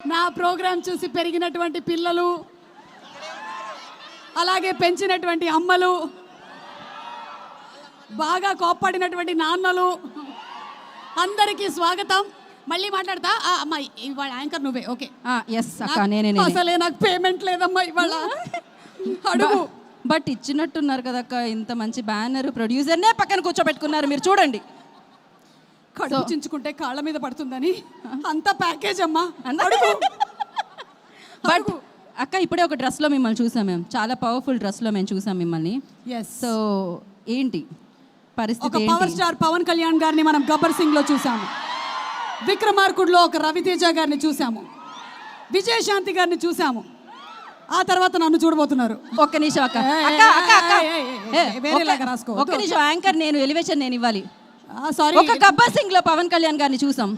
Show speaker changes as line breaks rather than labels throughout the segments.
నా ప్రోగ్రాం చూసి పెరిగినటువంటి పిల్లలు, అలాగే పెంచినటువంటి అమ్మలు, బాగా కోప్పడినటువంటి నాన్నలు అందరికీ స్వాగతం. మళ్ళీ మాట్లాడతా అమ్మాయి, ఇవాళ యాంకర్ నువ్వే. ఓకే,
ఎస్ అక్క, నేనే.
అసలే నాకు పేమెంట్ లేదమ్మా ఇవాళ. అడుగు.
బట్ ఇచ్చినట్టున్నారు కదక్క, ఇంత మంచి బ్యానర్, ప్రొడ్యూసర్నే పక్కన కూర్చోబెట్టుకున్నారు. మీరు చూడండి,
కడుపు చించుకుంటే కాళ్ళ మీద పడుతుందని అంత ప్యాకేజ్ అమ్మా. అడుగు.
బట్ అక్క, ఇప్పుడే ఒక డ్రెస్లో మిమ్మల్ని చూసాం మేము, చాలా పవర్ఫుల్ డ్రెస్లో మేము చూసాం మిమ్మల్ని. సో ఏంటి పరిస్థితి?
ఒక పవర్ స్టార్ పవన్ కళ్యాణ్ గారిని మనం గబ్బర్ సింగ్ లో చూసాము, విక్రమార్కుడులో ఒక రవితేజ గారిని చూసాము, విజయశాంతి గారిని చూసాము. ఆ తర్వాత నన్ను చూడబోతున్నారు.
ఒక్క నిమిషం అక్క,
వేరేలాగా రాసుకో.
ఒక్క నిమిషం, యాంకర్ నేను, ఎలివేషన్ నేను ఇవ్వాలి.
సారీ.
ఒక గబ్బర్ సింగ్ లో పవన్ కళ్యాణ్ గారిని చూసాం,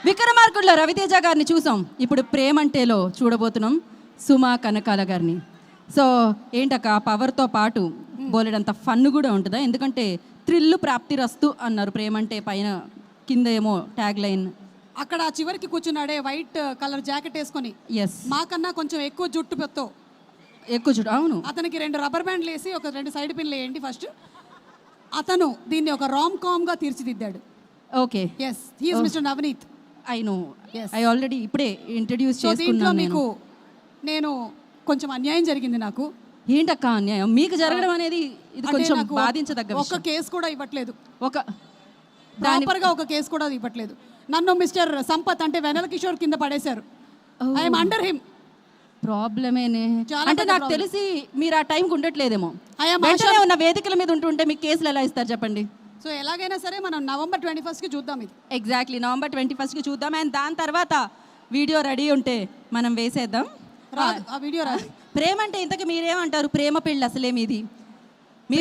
విక్రమార్కుడులో రవితేజ గారిని చూసాం, ఇప్పుడు ప్రేమంటేలో చూడబోతున్నాం సుమా కనకాల గారిని. సో ఏంటక్క, పవర్తో పాటు బోలెడంత ఫన్ కూడా ఉంటుందా? ఎందుకంటే థ్రిల్లు ప్రాప్తి రస్తు అన్నారు ప్రేమంటే పైన, కింద ఏమో ట్యాగ్ లైన్.
అక్కడ చివరికి కూర్చున్నాడే వైట్ కలర్ జాకెట్ వేసుకొని,
ఎస్,
మాకన్నా కొంచెం ఎక్కువ జుట్టు పెత్తో,
ఎక్కువ చూడు. అవును,
అతనికి 2 రబ్బర్ బ్యాండ్లు వేసి ఒక 2 సైడ్ పిన్లు వేయండి ఫస్ట్. అతను దీన్ని ఒక రామ్ కామ్ గా తీర్చిదిద్దాడు.
Okay,
yes, he is mister Navneet.
I know,
Yes.
I already ఇప్పుడే ఇంట్రడ్యూస్
సో దీంట్లో
చేసుకున్నాను.
మీకు నేను కొంచెం అన్యాయం జరిగింది నాకు.
ఏంటక్క అన్యాయం మీకు జరగడం అనేది? ఇది
అంటే
కొంచెం
నాకు
బాధించదగ్గ
ఒక
విషయం.
కేసు కూడా ఇవ్వట్లేదు,
ఒక
ప్రాపర్ గా ఒక కేసు కూడా ఇవ్వట్లేదు. నన్ను మిస్టర్ సంపత్ అంటే వెనల్ కిషోర్ కింద పడేశారు. I'm under him.
ప్రాబ్లమేనే.
చాలా
అంటే
పెద్ద
నాకు
problem.
తెలిసి మీరు ఆ టైంకి ఉండట్లేదేమో.
I am
వెంటనే ఉన్న వేదికల మీద ఉంటుంటే మీకు కేసులు ఎలా ఇస్తారు చెప్పండి?
సో ఎలాగైనా సరే మనం నవంబర్ 21 కి చూద్దాం ఇది.
ఎగ్జాక్ట్లీ, నవంబర్ 21కి చూద్దాం. అండ్ దాని తర్వాత వీడియో రెడీ ఉంటే మనం వేసేద్దాం.
రాదు ఆ వీడియో రాదు.
ప్రేమ అంటే ఇంతకు మీరేమంటారు? ప్రేమ పెళ్ళి అసలే మీది. మీ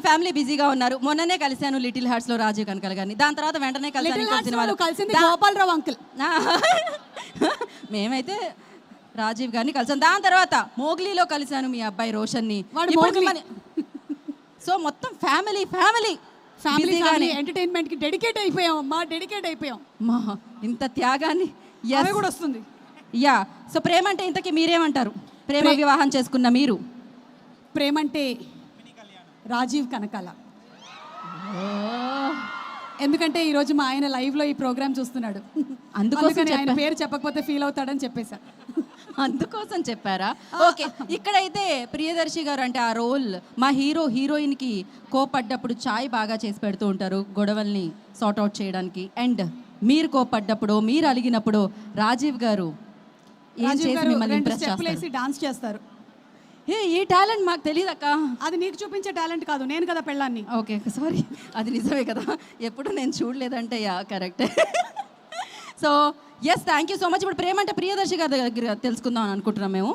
ఫ్యామిలీ బిజీగా ఉన్నారు. మొన్ననే కలిశాను లిటిల్ హార్ట్స్ లో రాజీవ్ కనకాల గారిని. దాని తర్వాత వెంటనే కలిసాను
లిటిల్
ఇంకో
హార్ట్స్
సినిమాలో.
లో కలిసింది గోపాలరావు అంకుల్.
మేమైతే రాజీవ్ గారిని కలిసాను. దాని తర్వాత మోగ్లీలో కలిశాను మీ అబ్బాయి రోషన్ని.
వాడు
ఇప్పుడు
మోగ్లీ.
సో మొత్తం ఫ్యామిలీ
ఫ్యామిలీ ఎంటర్టైన్మెంట్ కి డెడికేట్ అయిపోయాం అమ్మా, డెడికేట్ అయిపోయాం.
మా ఇంత త్యాగాన్ని.
అవి కూడా వస్తుంది.
యా, సో ప్రేమ అంటే ఇంతకీ మీరేమంటారు? ప్రేమ వివాహం చేసుకున్న మీరు.
ప్రేమంటే రాజీవ్ కనకాల. ఎందుకంటే ఈరోజు మా ఆయన లైవ్ లో ఈ ప్రోగ్రామ్ చూస్తున్నాడు, అందుకని ఆయన పేరు చెప్పకపోతే ఫీల్ అవుతాడని చెప్పేశా.
అందుకోసం చెప్పారా? ఓకే. ఇక్కడైతే ప్రియదర్శి గారు అంటే ఆ రోల్, మా హీరోయిన్ కి కోపడ్డప్పుడు చాయ్ బాగా చేసి పెడుతూ ఉంటారు గొడవల్ని సార్ట్ అవుట్ చేయడానికి. అండ్ మీరు కోపడ్డప్పుడు, మీరు అలిగినప్పుడు రాజీవ్ గారు ఏం చేసి మిమ్మల్ని ఇంప్రెస్ చేస్తారు?
డాన్స్ చేస్తారు.
ఈ టాలెంట్ మాకు తెలియదు అక్క.
అది నీకు చూపించే టాలెంట్ కాదు, నేను కదా పెళ్ళాన్ని.
ఓకే, సారీ, అది నిజమే కదా, ఎప్పుడు నేను చూడలేదంటే. Yeah, correct. So yes, thank you so much. ఇప్పుడు ప్రేమ అంటే ప్రియదర్శి గారి దగ్గర తెలుసుకుందాం అని అనుకుంటున్నాం మేము.